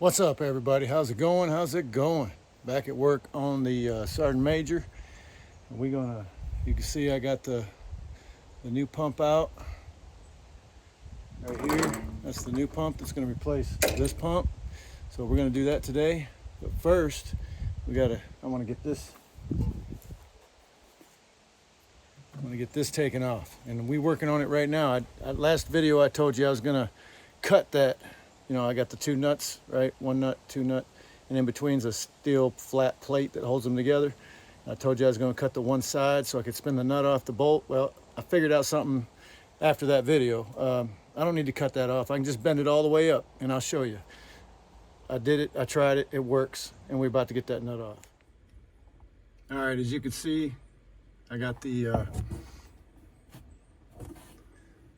What's up, everybody? How's it going? Back at work on the Sergeant Major. You can see I got the new pump out right here. That's the new pump that's gonna replace this pump. So we're gonna do that today. But first, I wanna get this taken off. And we're working on it right now. Last video I told you I was gonna cut that. You know, I got the two nuts, right? One nut, two nut, and in between's a steel flat plate that holds them together. I told you I was going to cut the one side so I could spin the nut off the bolt. Well, I figured out something after that video. I don't need to cut that off. I can just bend it all the way up, and I'll show you. I did it. I tried it. It works, and we're about to get that nut off. All right, as you can see, I got the...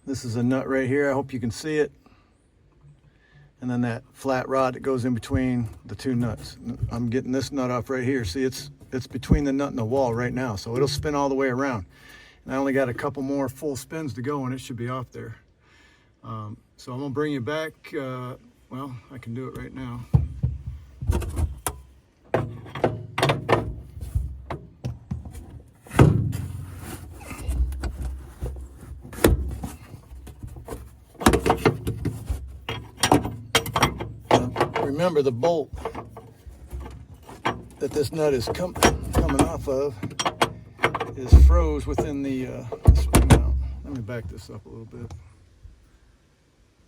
this is a nut right here. I hope you can see it. And then that flat rod that goes in between the two nuts. I'm getting this nut off right here. See, it's between the nut and the wall right now, so it'll spin all the way around. And I only got a couple more full spins to go, and it should be off there. So I'm gonna bring you back. Well, I can do it right now. Remember, the bolt that this nut is coming off of is froze within the spring mount. Let me back this up a little bit.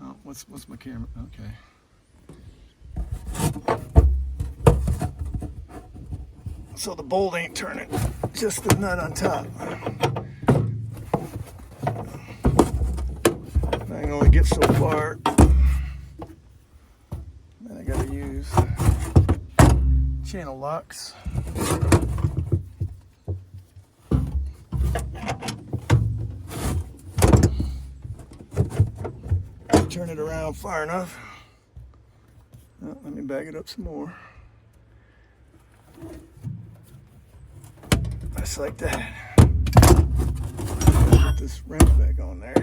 Oh, what's my camera? Okay. So the bolt ain't turning, just the nut on top. I can only get so far. Then I gotta use channel locks. Turn it around far enough. Oh, let me back it up some more. Just like that. Put this wrench back on there.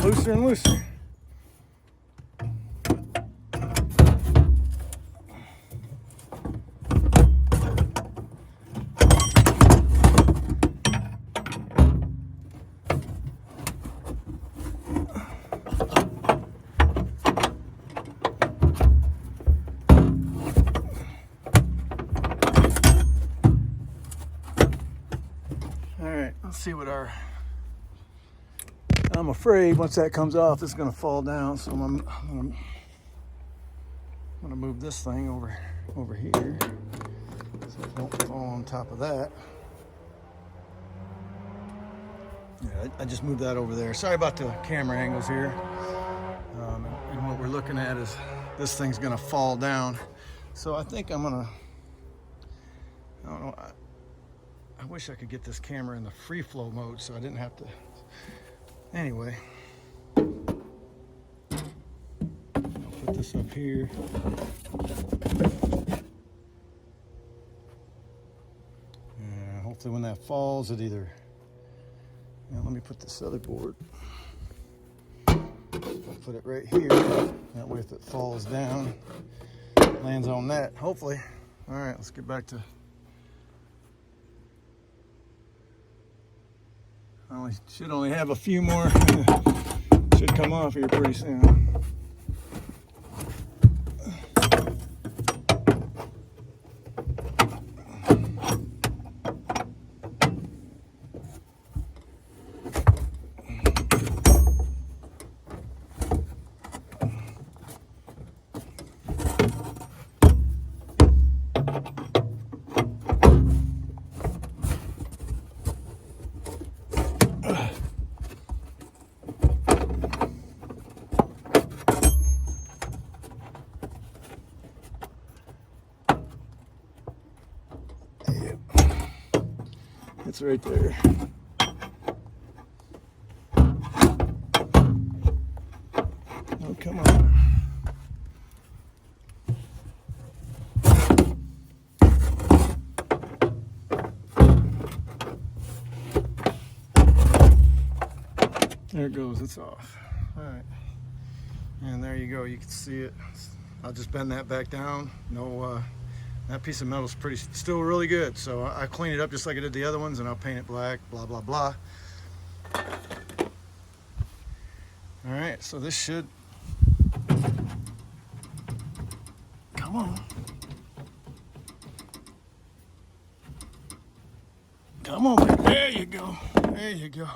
Looser and looser. All right, let's see what our... I'm afraid once that comes off, it's going to fall down. So I'm going to move this thing over here so it don't fall on top of that. Yeah, I just moved that over there. Sorry about the camera angles here. And what we're looking at is this thing's going to fall down. So I think I'm going to, I don't know, I wish I could get this camera in the free flow mode so I didn't have to. Anyway, I'll put this up here. And hopefully when that falls, it either... Now let me put this other board. I'll put it right here. That way if it falls down, it lands on that, hopefully. All right, let's get back to... Should only have a few more. Should come off here pretty soon. It's right there. Oh, come on. There it goes, it's off. All right, and there you go, you can see it. I'll just bend that back down. No, that piece of metal's still really good. So I clean it up just like I did the other ones, and I'll paint it black, blah, blah, blah. All right, so this should, come on. Come on, baby. There you go. There you go.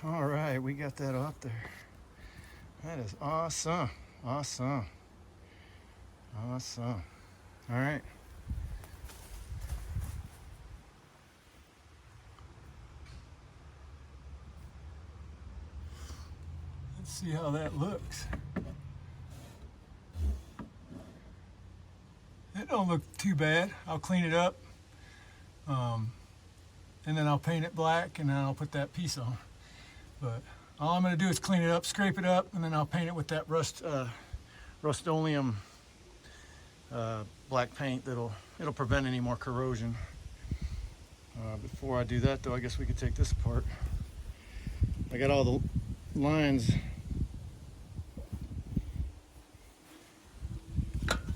All right, we got that off there. That is awesome. Awesome. Awesome. All right. Let's see how that looks. It don't look too bad. I'll clean it up. And then I'll paint it black, and then I'll put that piece on. But all I'm going to do is clean it up, scrape it up, and then I'll paint it with that Rust-Oleum black paint it'll prevent any more corrosion. Before I do that though, I guess we could take this apart. I got all the lines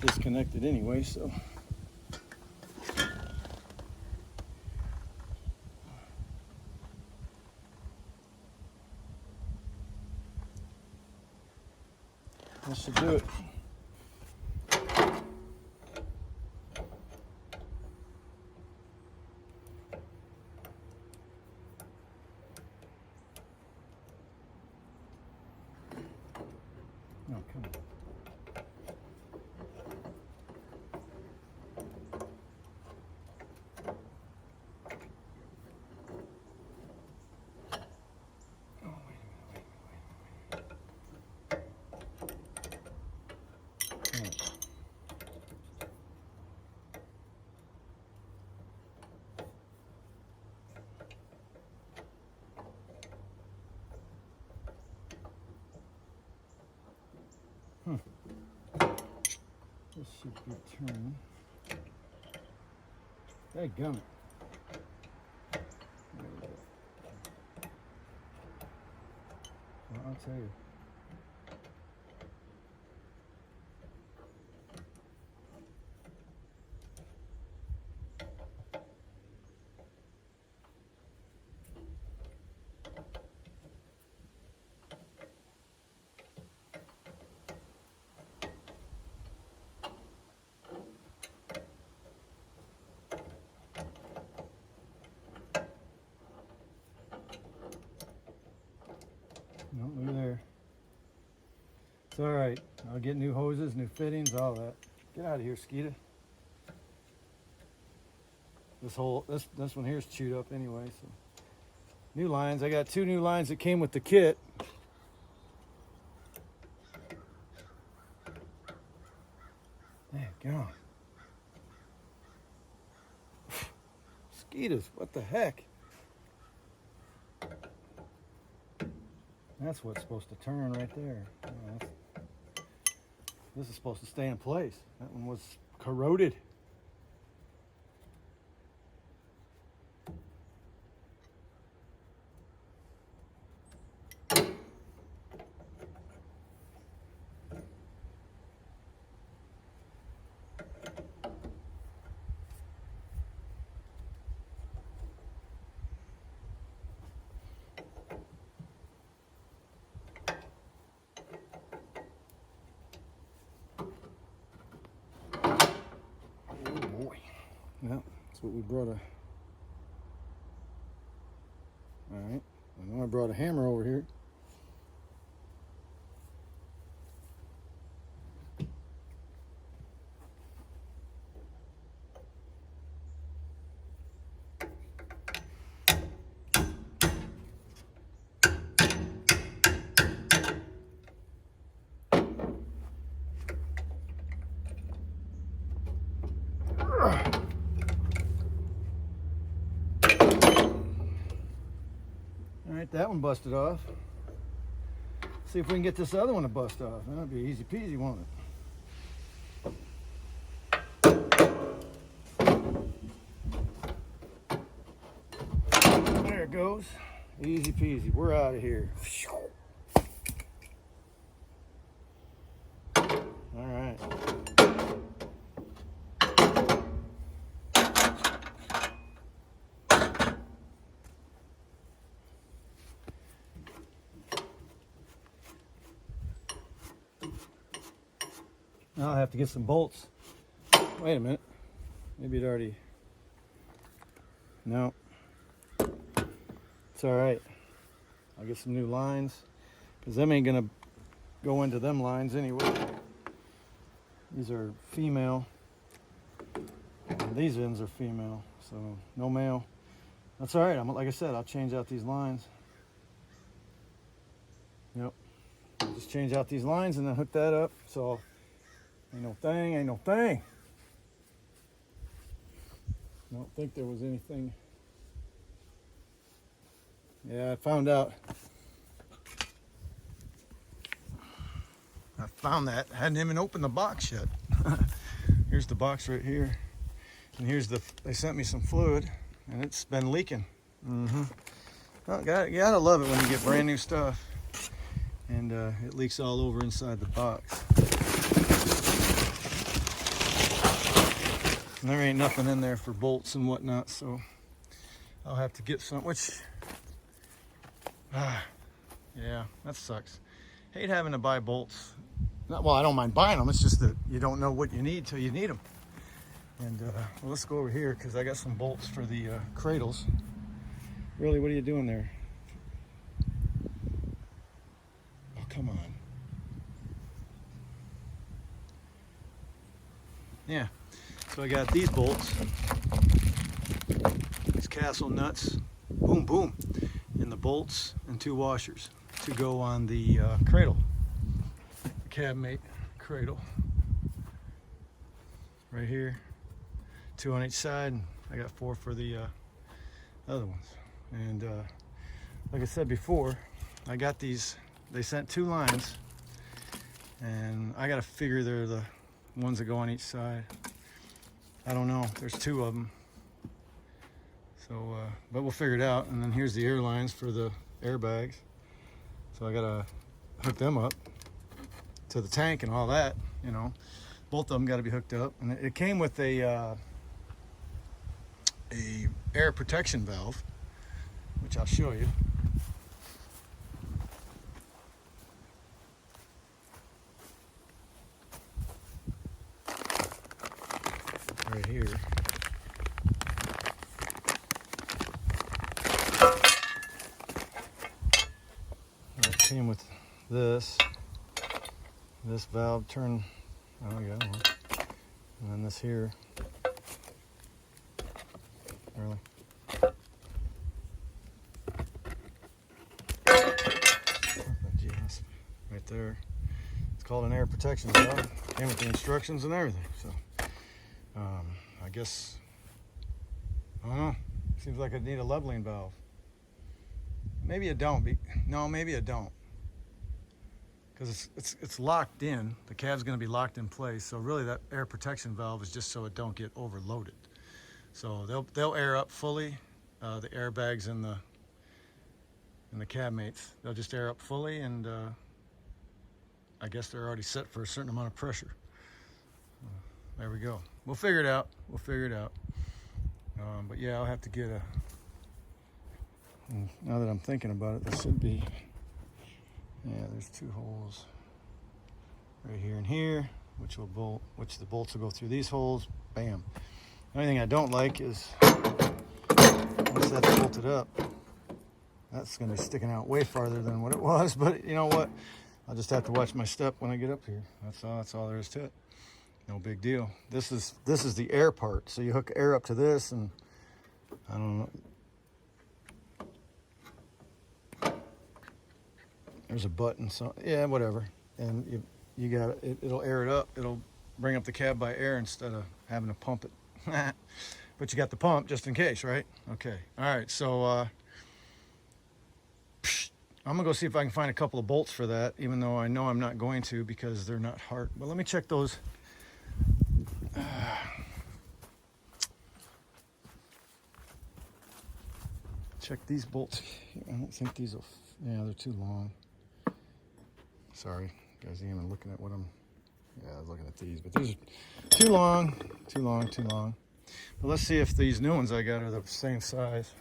disconnected anyway, so that should do it. Oh, come on. This should be turned. Dadgummit. Well, I'll tell you. No, look at there. It's all right. I'll get new hoses, new fittings, all that. Get out of here, Skeeta. This one here is chewed up anyway. So new lines. I got 2 new lines that came with the kit. There you go. Skeetas, what the heck? That's what's supposed to turn right there. Yeah, this is supposed to stay in place. That one was corroded. Yeah, that's what we brought all right, I know I brought a hammer over here. All right, that one busted off. See if we can get this other one to bust off. That'll be easy peasy, won't it? goes. Easy peasy. We're out of here. All right. Now I have to get some bolts. Wait a minute. Maybe it already... No. It's all right. I'll get some new lines because them ain't gonna go into them lines anyway. These are female. And these ends are female, so no male. That's all right. Like I said, I'll change out these lines. Yep. Just change out these lines and then hook that up. So ain't no thing, ain't no thing. I don't think there was anything. Yeah, I found out. I found that. I hadn't even opened the box yet. Here's the box right here. And here's they sent me some fluid and it's been leaking. Oh, you gotta love it when you get brand new stuff. And it leaks all over inside the box. And there ain't nothing in there for bolts and whatnot, so I'll have to get some, which, yeah, that sucks. Hate having to buy bolts. Well, I don't mind buying them, it's just that you don't know what you need till you need them. And well, let's go over here because I got some bolts for the cradles. Really, what are you doing there? Oh, come on. Yeah. So I got these bolts, these castle nuts, boom, boom, and the bolts and 2 washers to go on the cradle, the cabmate cradle. Right here, 2 on each side. I got 4 for the other ones. And like I said before, I got these, they sent 2 lines, and I got to figure they're the ones that go on each side. I don't know, there's 2 of them. So, but we'll figure it out. And then here's the air lines for the airbags. So I gotta hook them up to the tank and all that, you know. Both of them gotta be hooked up. And it came with a air protection valve, which I'll show you. Right here. It came with this valve turn. Oh yeah, and then this here. Really. Right there. It's called an air protection valve. Came with the instructions and everything. So. I guess, I don't know, seems like I need a leveling valve. Maybe I don't, no, maybe I don't. Because it's locked in, the cab's gonna be locked in place, so really that air protection valve is just so it don't get overloaded. So they'll air up fully, the airbags and the cabmates. They'll just air up fully, and I guess they're already set for a certain amount of pressure. There we go. We'll figure it out. We'll figure it out. But yeah, I'll have to get now that I'm thinking about it, there should be, yeah, there's 2 holes right here and here, which the bolts will go through these holes. Bam. The only thing I don't like is once that's bolted up, that's going to be sticking out way farther than what it was. But you know what? I'll just have to watch my step when I get up here. That's all there is to it. No big deal. This is the air part. So you hook air up to this, and I don't know. There's a button. So yeah, whatever. And you got it. It'll air it up. It'll bring up the cab by air instead of having to pump it. But you got the pump just in case, right? Okay. All right. So I'm gonna go see if I can find a couple of bolts for that, even though I know I'm not going to because they're not hard. But let me check those. check these bolts. I don't think these will, yeah, they're too long. Sorry, you guys ain't even looking at what I'm, yeah, I was looking at these, but these are too long, too long, too long. But let's see if these new ones I got are the same size.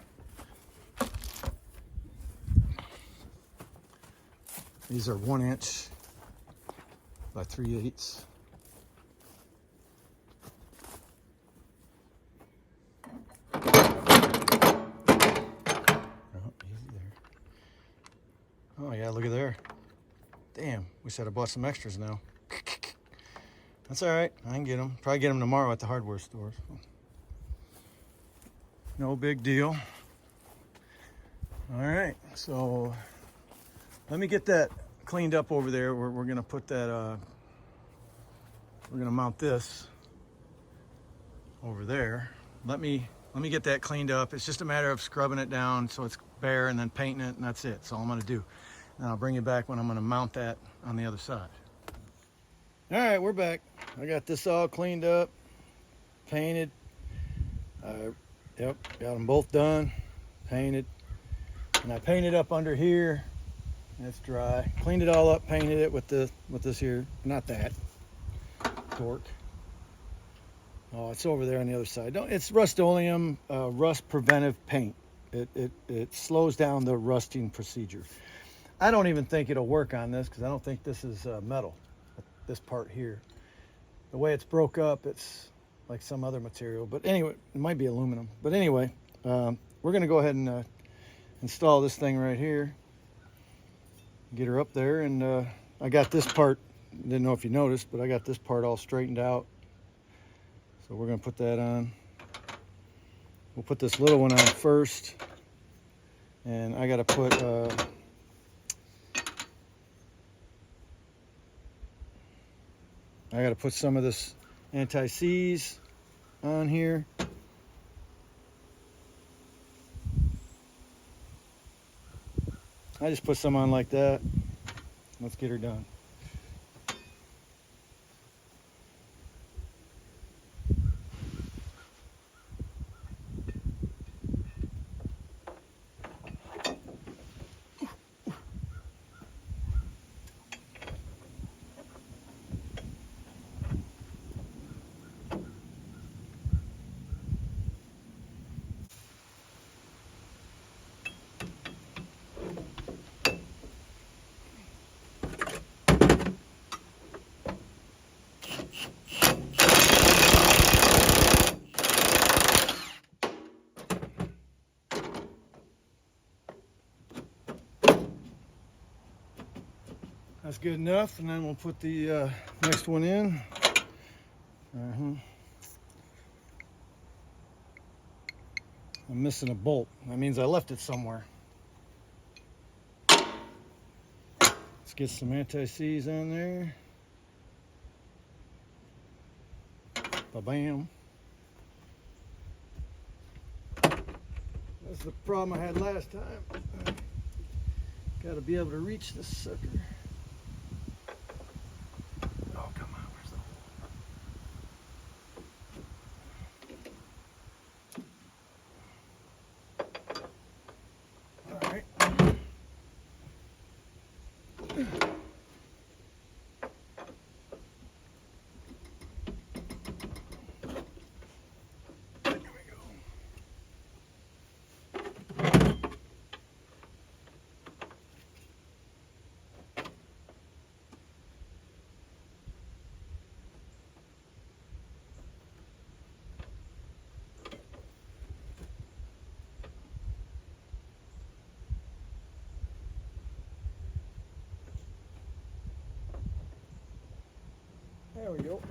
These are 1 inch by 3/8. Oh yeah, look at there. Damn, wish I'd have bought some extras now. That's all right, I can get them. Probably get them tomorrow at the hardware stores. No big deal. All right, so let me get that cleaned up over there. We're gonna put that, we're gonna mount this over there. Let me get that cleaned up. It's just a matter of scrubbing it down so it's bare and then painting it, and that's it. That's all I'm gonna do. And I'll bring you back when I'm gonna mount that on the other side. All right, we're back. I got this all cleaned up, painted. Yep, got them both done, painted. And I painted up under here. It's dry. Cleaned it all up, painted it with this here, not that, dork. Oh, it's over there on the other side. It's Rust-Oleum rust preventive paint. It slows down the rusting procedure. I don't even think it'll work on this because I don't think this is metal, this part here. The way it's broke up, it's like some other material. But anyway, it might be aluminum. But anyway, we're going to go ahead and install this thing right here. Get her up there. And I got this part, didn't know if you noticed, but I got this part all straightened out. So we're going to put that on. We'll put this little one on first. And I got to put some of this anti-seize on here. I just put some on like that. Let's get her done. That's good enough, and then we'll put the next one in. I'm missing a bolt. That means I left it somewhere. Let's get some anti-seize on there. Ba-bam. That's the problem I had last time. Got to be able to reach this sucker. Oh, come on, where's the hole? All right. There we go.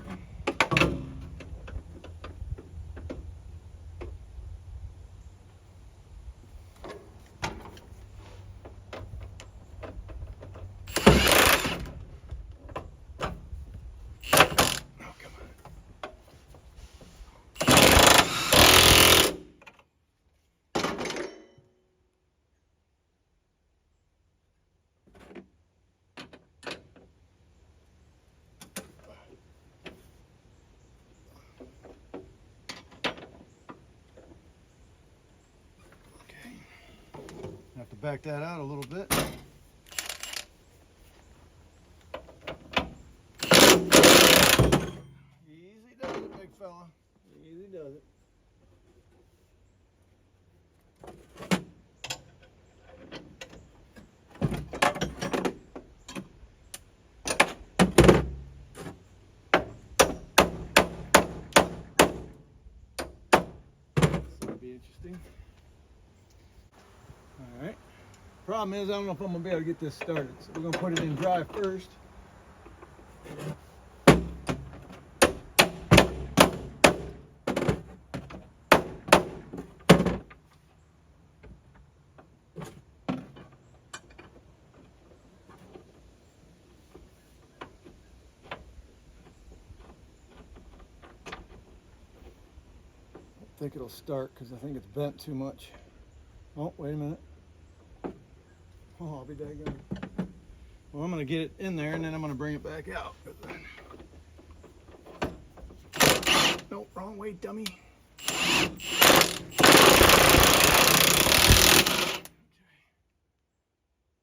back that out a little bit. Easy does it, big fella. Easy does it. Be interesting. All right. Problem is, I don't know if I'm gonna be able to get this started, so we're gonna put it in dry first. I think it'll start because I think it's bent too much. Oh, wait a minute. Oh, I'll be daggone. Well, I'm going to get it in there and then I'm going to bring it back out. Nope, wrong way, dummy. Okay.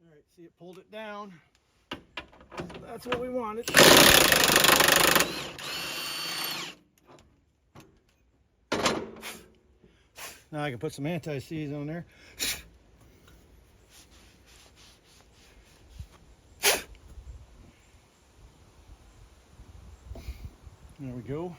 All right, see, it pulled it down. So that's what we wanted. Now I can put some anti-seize on there. There we go.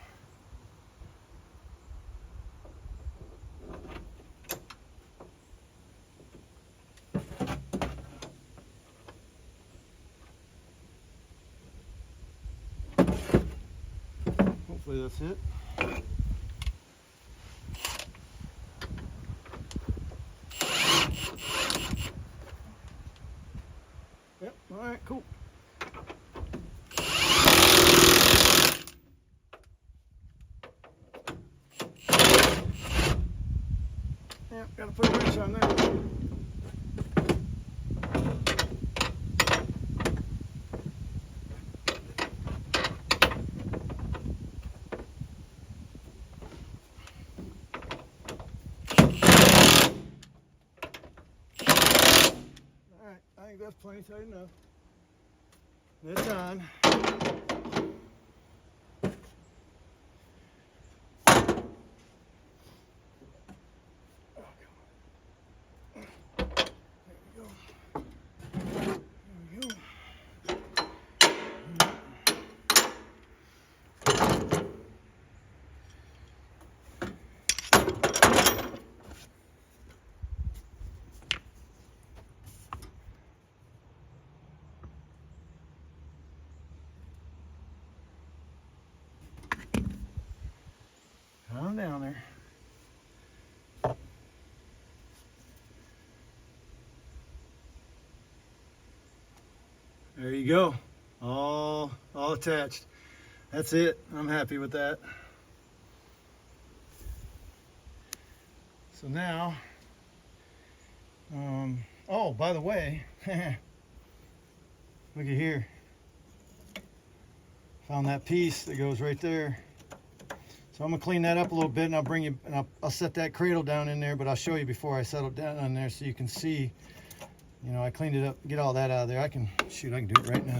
Hopefully that's it. Yep, all right, cool. Yep, gotta put a wrench on there. Alright, I think that's plenty tight enough. It's on. Calm down there. There you go. All attached. That's it. I'm happy with that. So now, oh, by the way, look at here. Found that piece that goes right there. So I'm gonna clean that up a little bit, and I'll bring you, and I'll set that cradle down in there, but I'll show you before I settle down on there so you can see, you know, I cleaned it up, get all that out of there. I can do it right now.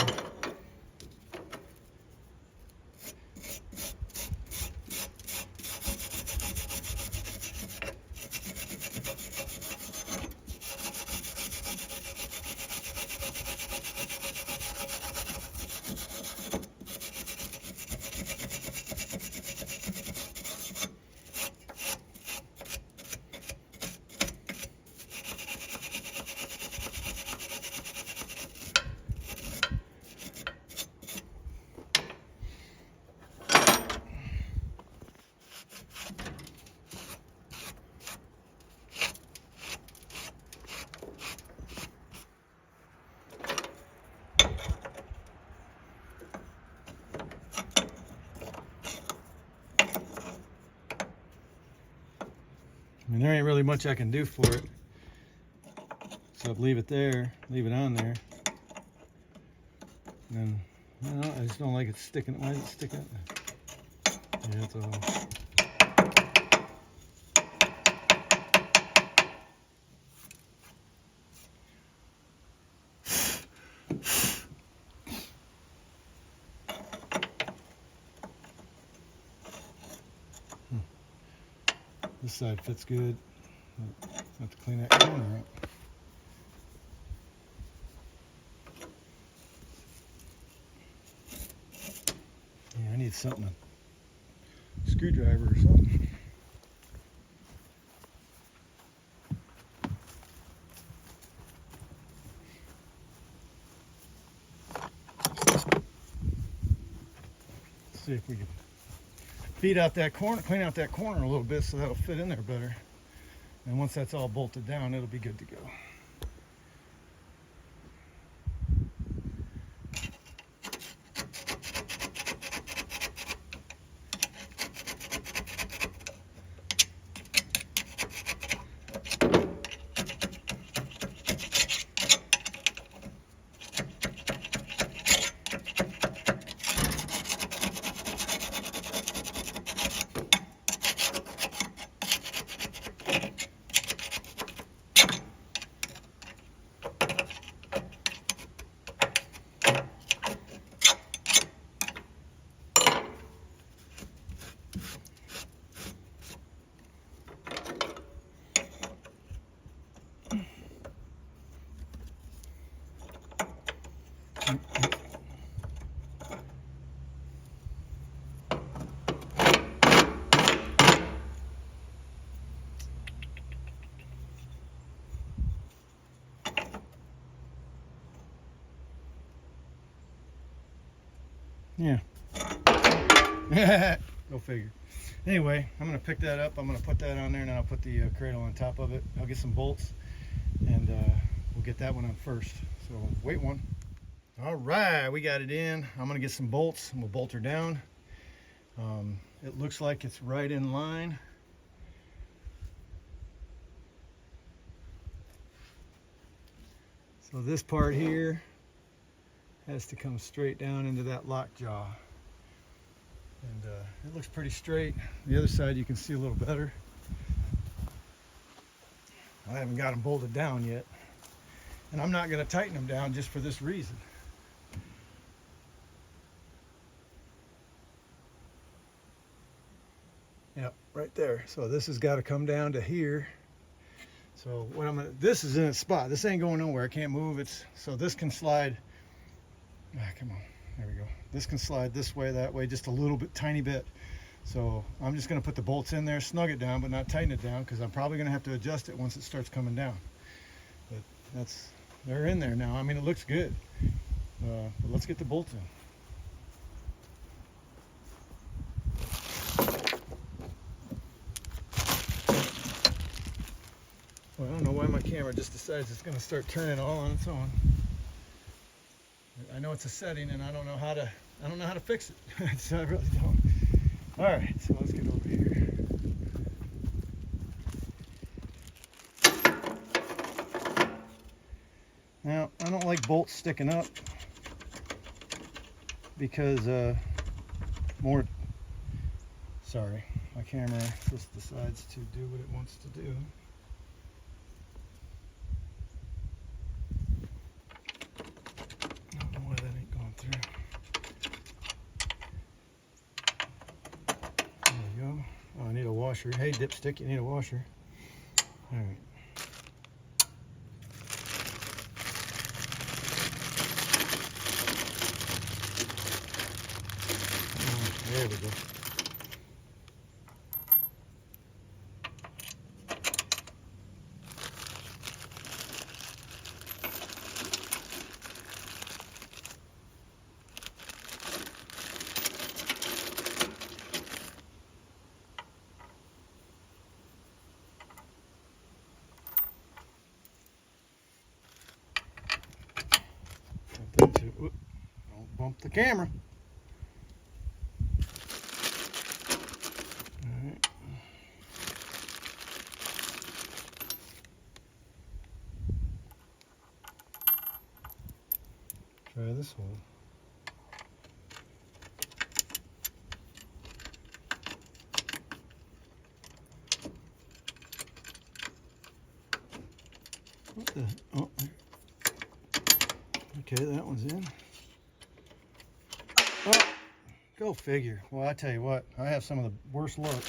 I mean, there ain't really much I can do for it. So leave it there, leave it on there. And then, I just don't like it sticking. Why is it sticking? Yeah, it's all. This side fits good. Have to clean that corner up. Yeah, I need something, a screwdriver or something. Let's see if we can beat out that corner, clean out that corner a little bit so that'll fit in there better. And once that's all bolted down, it'll be good to go. Yeah. Go figure. Anyway, I'm going to pick that up. I'm going to put that on there, and then I'll put the cradle on top of it. I'll get some bolts, and we'll get that one on first. So wait one. All right, we got it in. I'm going to get some bolts, and we'll bolt her down. It looks like it's right in line. So this part here has to come straight down into that lockjaw. And it looks pretty straight. The other side you can see a little better. I haven't got them bolted down yet. And I'm not going to tighten them down just for this reason. Yep, right there. So this has got to come down to here. So what I'm gonna, this is in its spot. This ain't going nowhere. I can't move it. So this can slide. Come on, there we go. This can slide this way, that way, just a little bit, tiny bit. So I'm just gonna put the bolts in there, snug it down, but not tighten it down, because I'm probably gonna have to adjust it once it starts coming down. But they're in there now. I mean, it looks good. But let's get the bolts in. Well, I don't know why my camera just decides it's going to start turning all on its own. I know it's a setting, and I don't know how to fix it. So I really don't. All right, so let's get over here. Now, I don't like bolts sticking up because sorry, my camera just decides to do what it wants to do. I need a washer. Hey, dipstick, you need a washer. All right. There we go. Don't bump the camera. All right. Try this one. What the? Oh. Okay, that one's in. Oh, go figure. Well, I tell you what, I have some of the worst luck.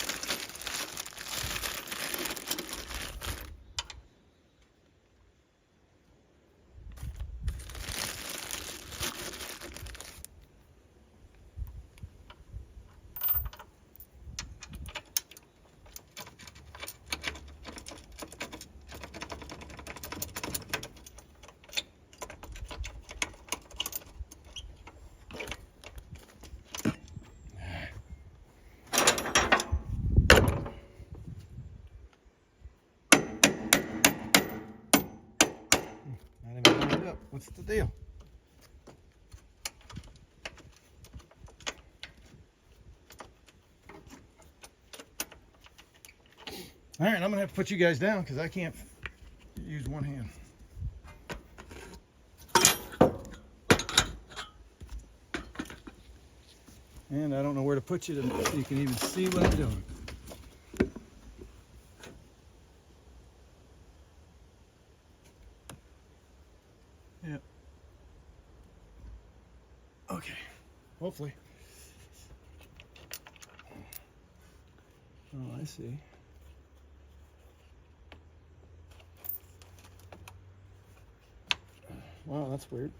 All right, I'm gonna have to put you guys down because I can't use one hand. And I don't know where to put you so you can even see what I'm doing. Yep. Okay, hopefully. Oh, I see. Wow, that's weird.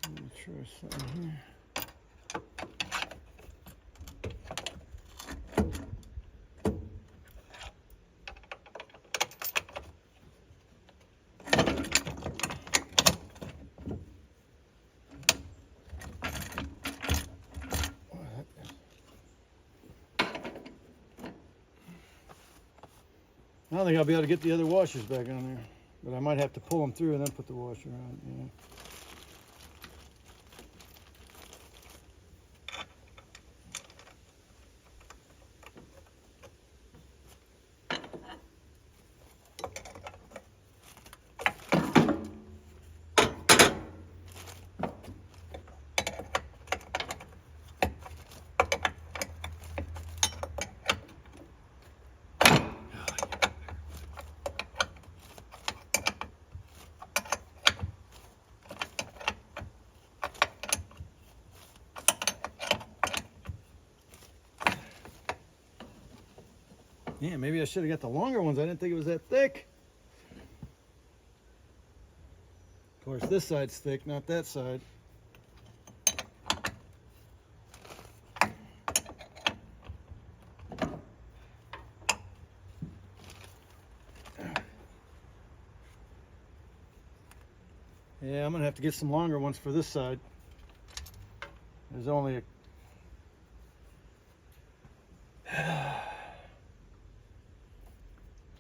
Let me try something here. I don't think I'll be able to get the other washers back on there, but I might have to pull them through and then put the washer on. Yeah. Yeah, maybe I should have got the longer ones. I didn't think it was that thick. Of course, this side's thick, not that side. Yeah, I'm gonna have to get some longer ones for this side. There's only a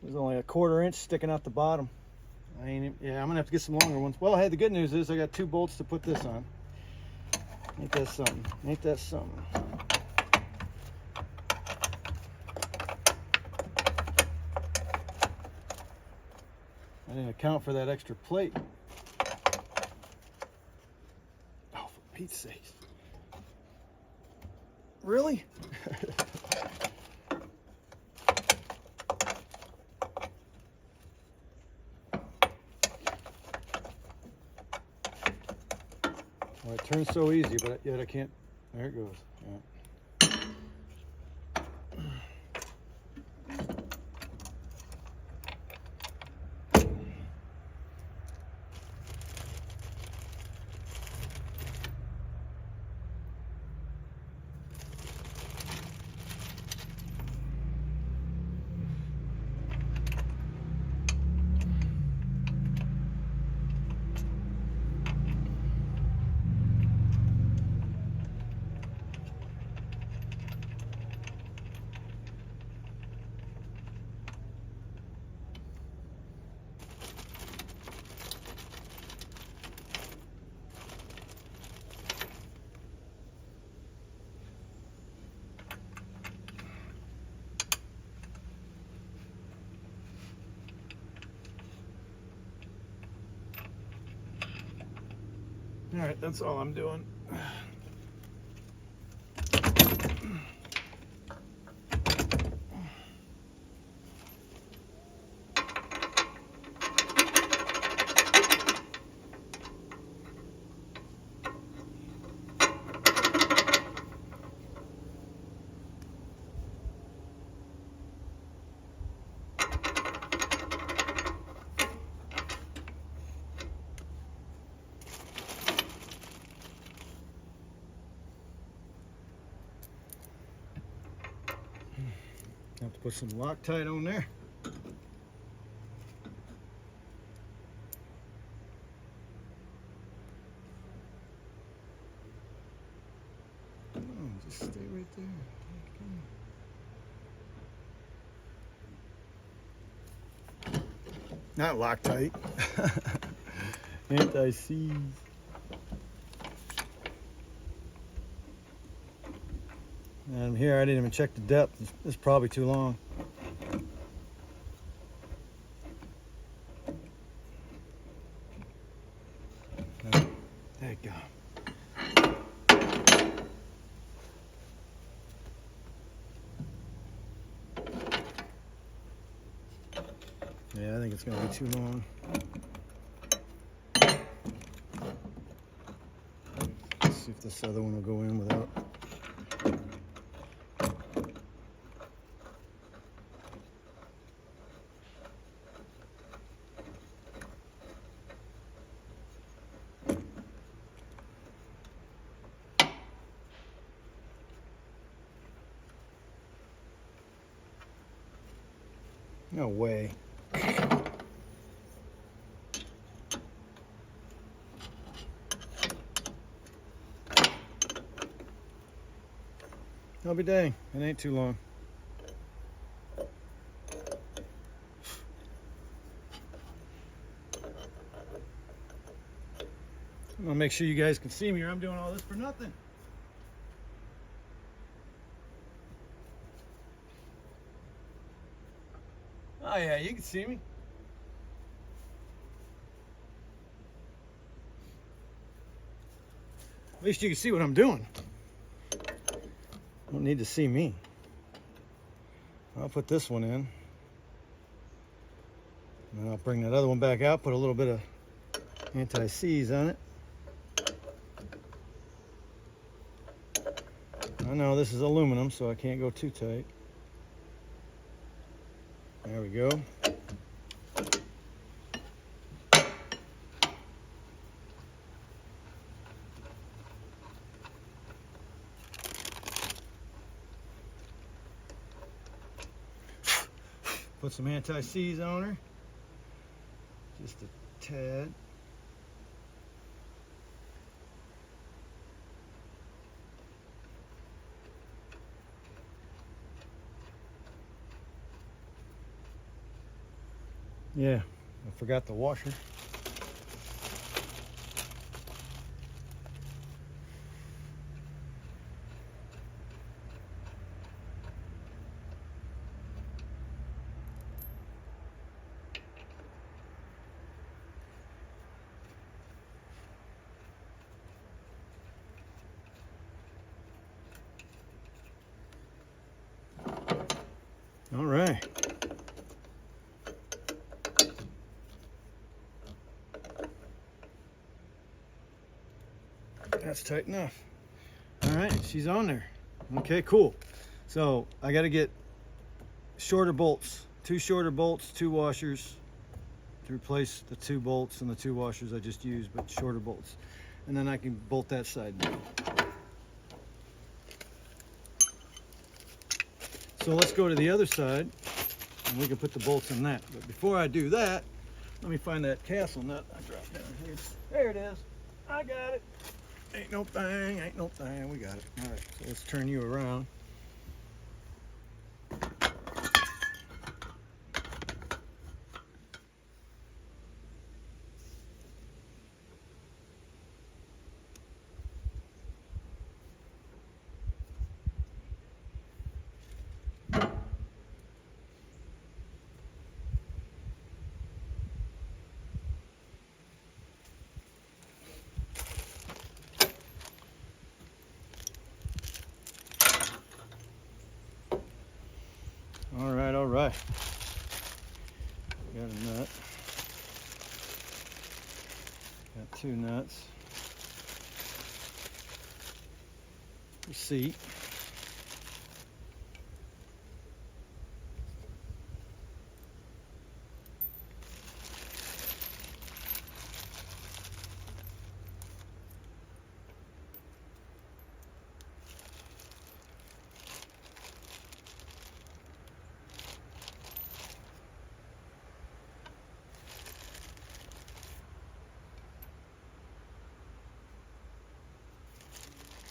There's only a 1/4 inch sticking out the bottom. Yeah, I'm gonna have to get some longer ones. Well, hey, the good news is I got 2 bolts to put this on. Ain't that something? Ain't that something? I didn't account for that extra plate. Oh, for Pete's sakes. Really? Well, it turns so easy, but yet I can't. There it goes. Yeah. All right, that's all I'm doing. Have to put some Loctite on there. Oh, just stay right there. Not Loctite. Anti-seize. And here I didn't even check the depth. It's probably too long. There you go. Yeah, I think it's gonna be too long. Let's see if this other one will go in without. No way. I'll be dang, it ain't too long. I'm gonna make sure you guys can see me or I'm doing all this for nothing. Oh yeah, you can see me. At least you can see what I'm doing. Don't need to see me. I'll put this one in. And then I'll bring that other one back out, put a little bit of anti-seize on it. I know this is aluminum, so I can't go too tight. There we go. Put some anti-seize on her. Just a tad. Yeah, I forgot the washer. All right. That's tight enough. All right, she's on there. Okay, cool. So I got to get shorter bolts, 2 shorter bolts, 2 washers to replace the 2 bolts and the 2 washers I just used, but shorter bolts. And then I can bolt that side down. So let's go to the other side and we can put the bolts in that. But before I do that, let me find that castle nut I dropped down here. There it is. I got it. Ain't no thing, ain't no thing. We got it. All right, so let's turn you around. All right. Got a nut. Got 2 nuts. The seat.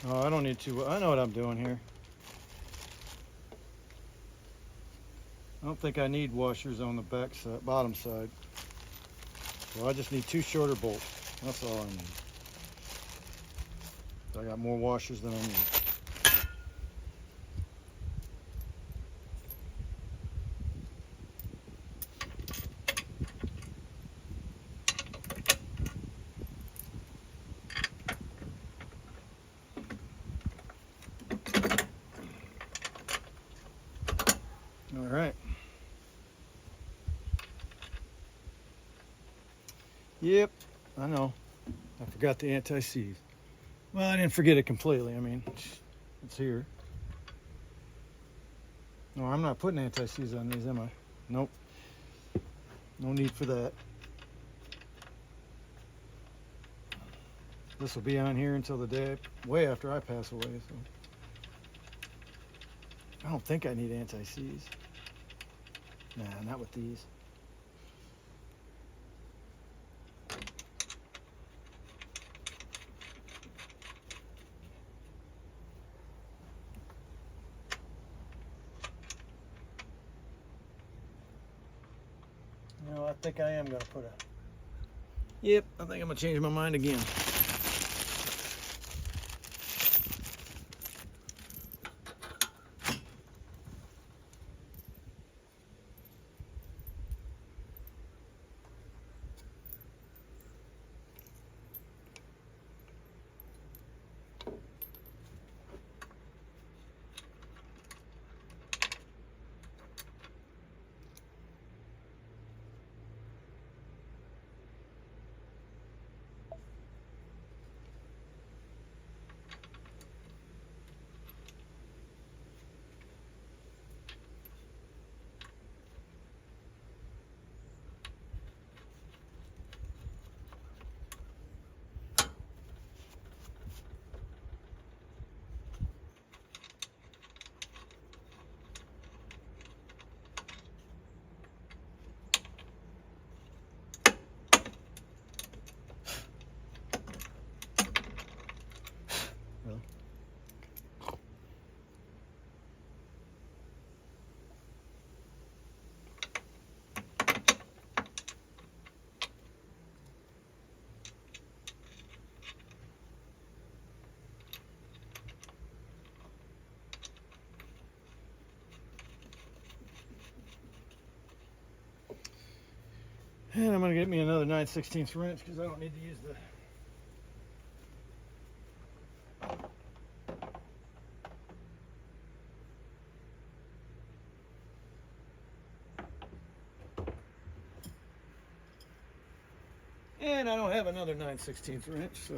Oh, I don't need to. I know what I'm doing here. I don't think I need washers on the back side, bottom side. So I just need 2 shorter bolts. That's all I need. So I got more washers than I need. Yep, I know. I forgot the anti-seize. Well, I didn't forget it completely. I mean, it's here. No, I'm not putting anti-seize on these, am I? Nope. No need for that. This will be on here until the day, way after I pass away. So I don't think I need anti-seize. Nah, not with these. You know, I think I am going to put a... Yep, I think I'm going to change my mind again. Really? And I'm going to get me another 9/16 wrench because I don't need to use the... And I don't have another 9/16 wrench, so...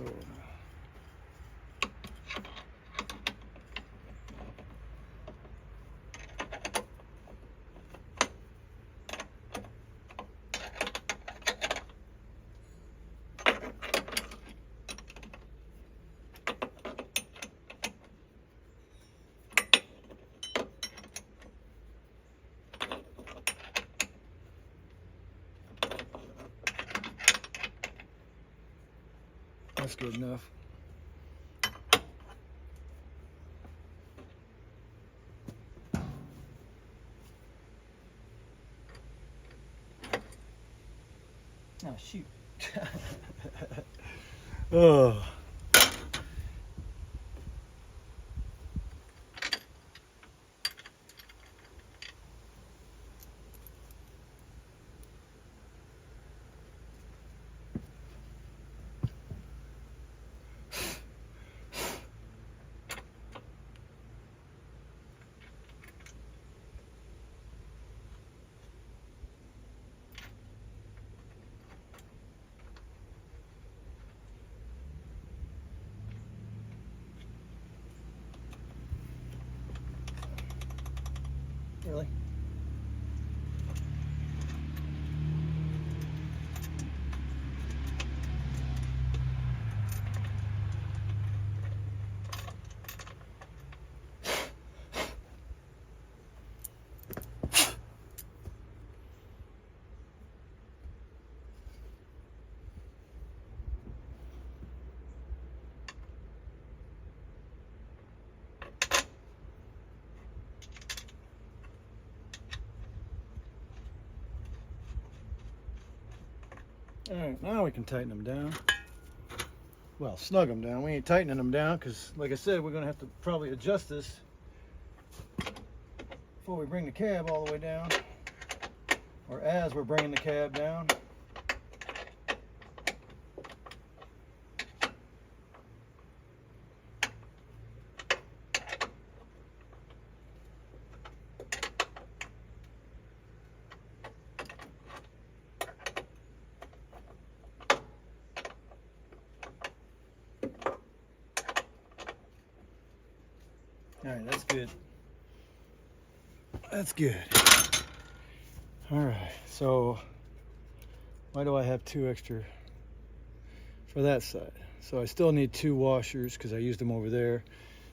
That's good enough. Oh, shoot. Oh. Really? All right, now we can tighten them down. Well, snug them down. We ain't tightening them down because, like I said, we're going to have to probably adjust this before we bring the cab all the way down, or as we're bringing the cab down. All right, that's good. That's good. All right, so why do I have 2 extra for that side? So I still need 2 washers because I used them over there.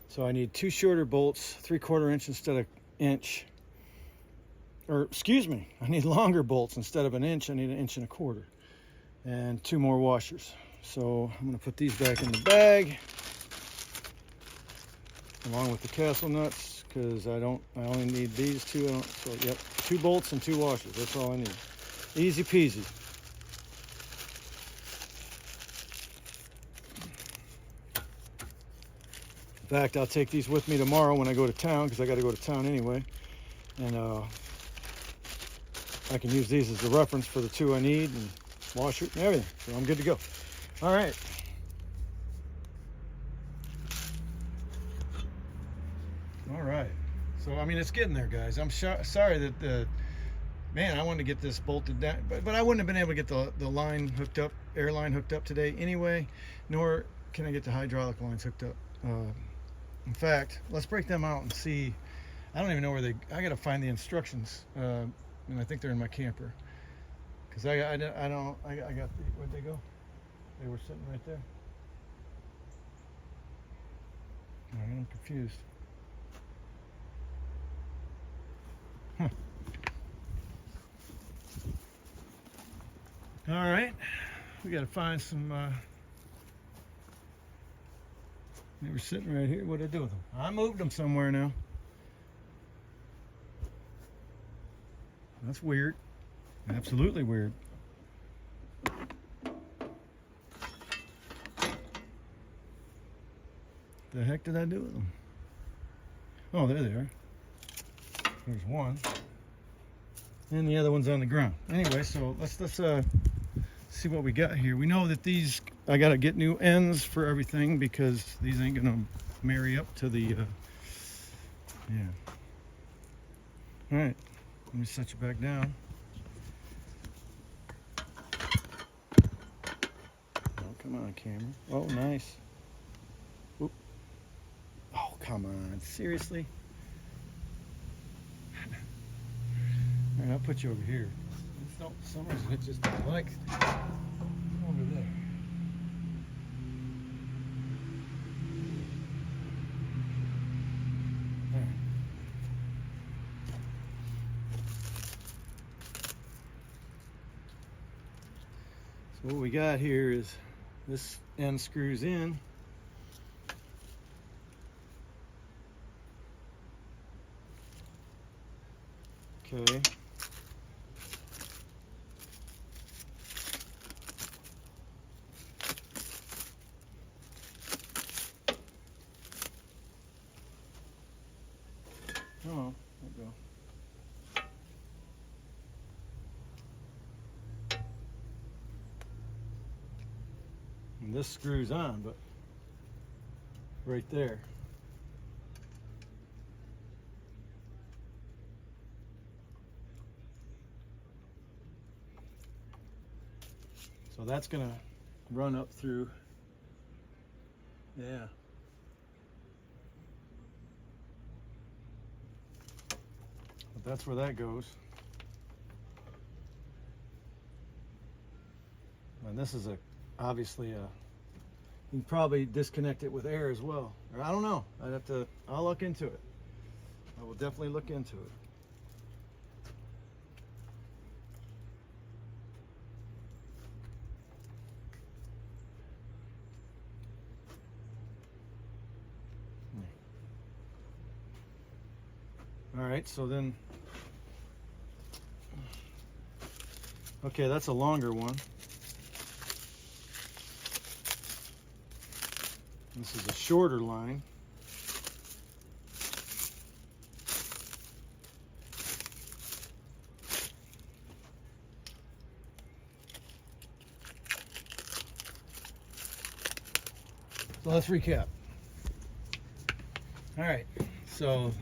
So I need 2 shorter bolts, 3/4 inch instead of inch. Or excuse me, I need longer bolts instead of an inch. I need 1.25 inches. And 2 more washers. So I'm gonna put these back in the bag along with the castle nuts because I only need these 2. So yep, 2 bolts and 2 washers. That's all I need. Easy peasy. In fact, I'll take these with me tomorrow when I go to town because I got to go to town anyway. And I can use these as the reference for the 2 I need and washer and everything. So I'm good to go. All right. All right. So, I mean, it's getting there, guys. I'm sorry that man, I wanted to get this bolted down, but I wouldn't have been able to get the line hooked up, air line hooked up today anyway, nor can I get the hydraulic lines hooked up. In fact, let's break them out and see. I don't even know where I got to find the instructions, and I think they're in my camper. Because I got where'd they go? They were sitting right there. All right, I'm confused. Huh. All right, we got to find some. They were sitting right here. What'd I do with them? I moved them somewhere now. That's weird. Absolutely weird. The heck did I do with them? Oh, there they are. There's one. And the other one's on the ground. Anyway, so let's see what we got here. We know that these, I gotta get new ends for everything because these ain't gonna marry up to the, yeah. All right, let me set you back down. Oh, come on, camera. Oh, nice. Oop. Oh, come on, seriously? All right, I'll put you over here. For some reason it just don't like over there. All right. So what we got here is this end screws in. Okay. Oh, there we go. And this screws on, but right there. So that's gonna run up through, yeah. But that's where that goes. And this is obviously you can probably disconnect it with air as well. Or I don't know, I'll look into it. I will definitely look into it. All right, so then, okay, that's a longer one. This is a shorter line. So let's recap. All right, so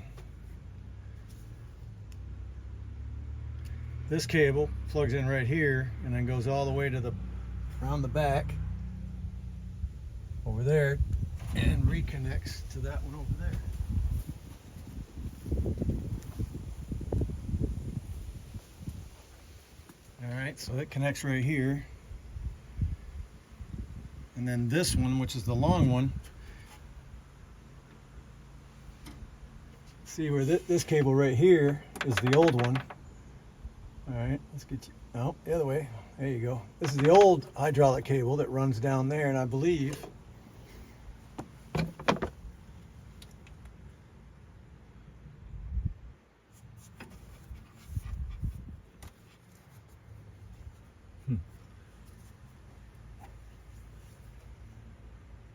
this cable plugs in right here and then goes all the way to around the back over there and reconnects to that one over there. right, so it connects right here. And then this one, which is the long one, see where this cable right here is the old one. All right, let's get you, oh, the other way. There you go. This is the old hydraulic cable that runs down there, and I believe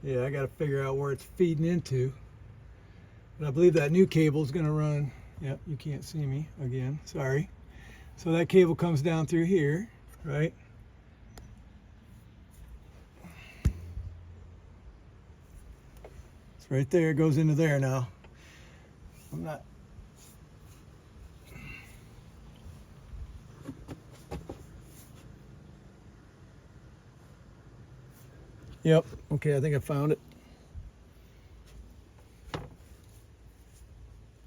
yeah, I got to figure out where it's feeding into. But I believe that new cable is going to run. Yep, you can't see me again. Sorry. So that cable comes down through here, right? It's right there. It goes into there now. I'm not. Yep. Okay, I think I found it.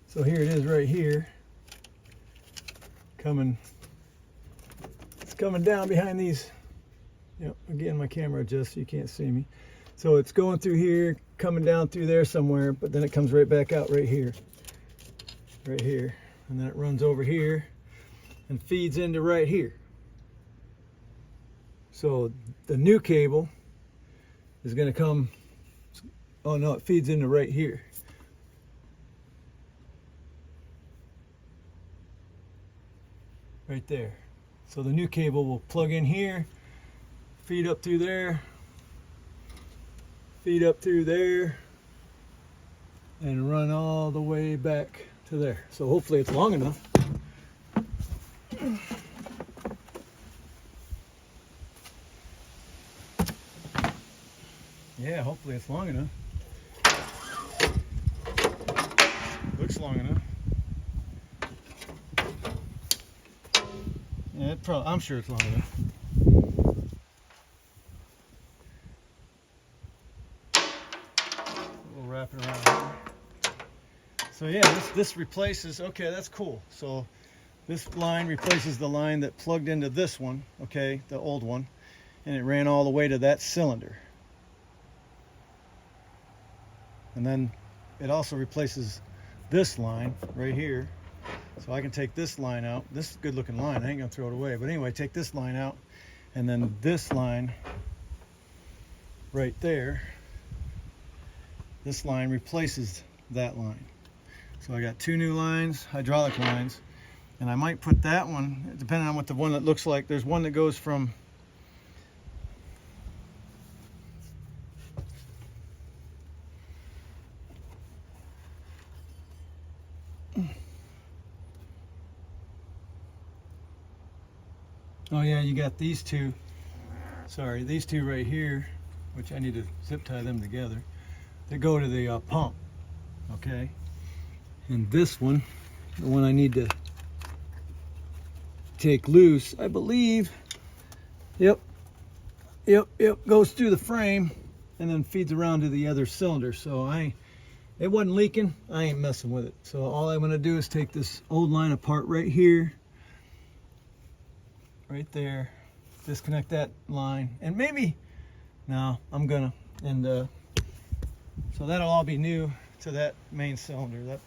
So here it is right here. It's coming down behind these. Yep, again, my camera adjusts so you can't see me. So it's going through here, coming down through there somewhere, but then it comes right back out right here. Right here. And then it runs over here and feeds into right here. So the new cable is going to come, oh no, it feeds into right here. Right there. So the new cable will plug in here, feed up through there, feed up through there, and run all the way back to there. So hopefully it's long enough. Yeah, hopefully it's long enough. Looks long enough. Yeah, I'm sure it's long enough. We'll wrap it around here. So yeah, this replaces, okay, that's cool. So this line replaces the line that plugged into this one, okay, the old one, and it ran all the way to that cylinder. And then it also replaces this line right here. So I can take this line out. This is a good looking line. I ain't gonna throw it away. But anyway, take this line out, and then this line right there, this line replaces that line. So I got two new lines, hydraulic lines, and I might put that one, depending on what the one that looks like. There's one that goes from oh yeah, you got these two, sorry, these two right here, which I need to zip tie them together. They go to the pump, okay? And this one, the one I need to take loose, I believe, yep, goes through the frame and then feeds around to the other cylinder. So it wasn't leaking, I ain't messing with it. So all I'm gonna do is take this old line apart right here, right there, disconnect that line, and maybe, no, I'm gonna, and so that'll all be new to that main cylinder.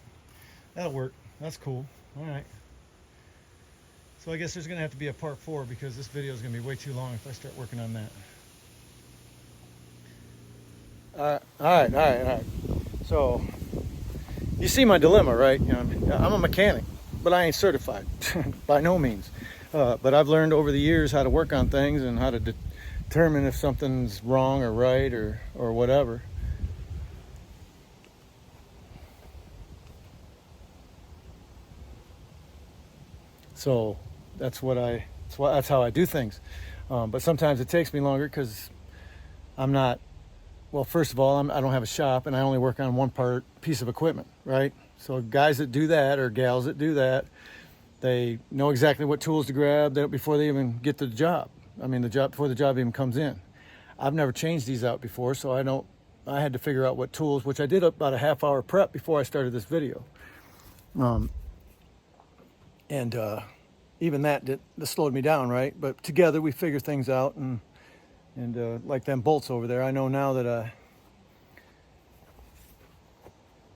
That'll work. That's cool. All right. So I guess there's gonna have to be a part 4 because this video is gonna be way too long if I start working on that. All right. So you see my dilemma, right? You know, I'm a mechanic, but I ain't certified by no means. But I've learned over the years how to work on things and how to determine if something's wrong or right or whatever. So that's how I do things. But sometimes it takes me longer because I'm not, well, first of all, I don't have a shop and I only work on one piece of equipment, right? So guys that do that or gals that do that, they know exactly what tools to grab before they even get to the job. I mean, before the job even comes in. I've never changed these out before, so I had to figure out what tools, which I did about a half-hour prep before I started this video. even that slowed me down, right? But together we figure things out, and like them bolts over there, I know now that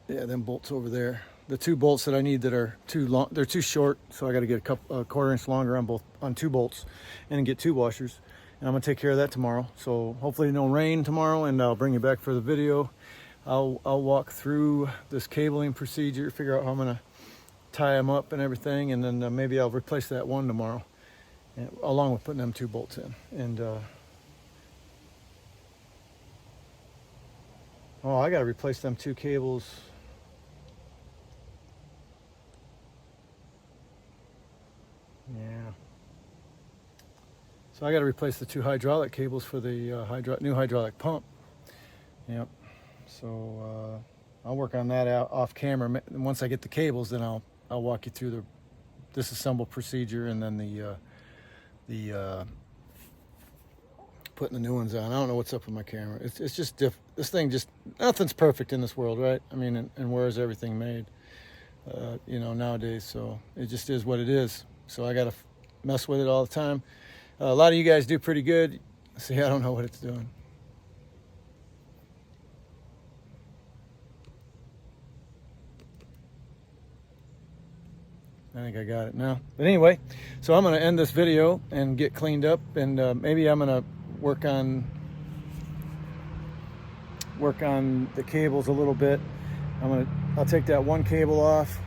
yeah, them bolts over there, the 2 bolts that I need that are too long, they're too short, so I got to get a quarter inch longer on 2 bolts, and get 2 washers, and I'm gonna take care of that tomorrow. So hopefully no rain tomorrow, and I'll bring you back for the video. I'll walk through this cabling procedure, figure out how I'm gonna tie them up and everything, and then maybe I'll replace that one tomorrow, along with putting them 2 bolts in. And oh, I got to replace them 2 cables. Yeah. So I got to replace the 2 hydraulic cables for the new hydraulic pump. Yep. So I'll work on that out off camera. And once I get the cables, then I'll walk you through the disassemble procedure, and then the putting the new ones on. I don't know what's up with my camera. It's just this thing, just nothing's perfect in this world, right? I mean, and where is everything made? You know, nowadays. So it just is what it is. So I got to mess with it all the time. A lot of you guys do pretty good. See, I don't know what it's doing. I think I got it now. But anyway, so I'm going to end this video and get cleaned up, and maybe I'm going to work on the cables a little bit. I'll take that 1 cable off.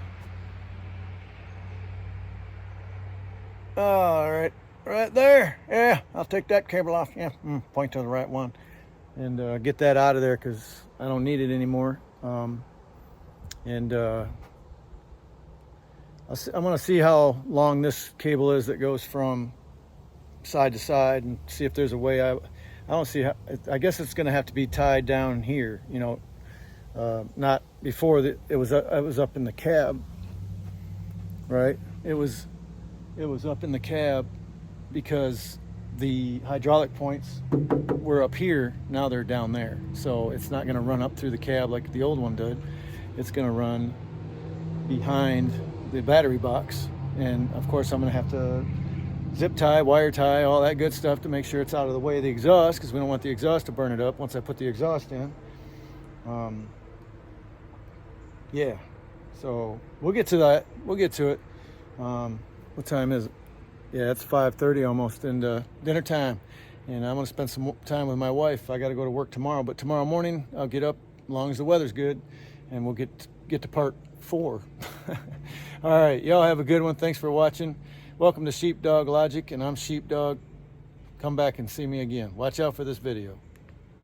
All right, right there. Yeah, I'll take that cable off. Yeah, point to the right one, and get that out of there because I don't need it anymore. I'm going to see how long this cable is that goes from side to side, and see if there's a way. I don't see how. I guess it's going to have to be tied down here, you know, not before it was up in the cab, right? It was up in the cab because the hydraulic points were up here. Now they're down there, so it's not going to run up through the cab like the old one did. It's going to run behind the battery box, and of course I'm going to have to zip tie, wire tie, all that good stuff to make sure it's out of the way of the exhaust, because we don't want the exhaust to burn it up once I put the exhaust in. Yeah, so we'll get to that. We'll get to it. What time is it? Yeah, it's 5:30 almost, and dinner time, and I'm going to spend some time with my wife. I got to go to work tomorrow, but tomorrow morning I'll get up as long as the weather's good, and we'll get to part 4. All right, y'all have a good one. Thanks for watching. Welcome to Sheepdog Logic, and I'm Sheepdog. Come back and see me again. Watch out for this video.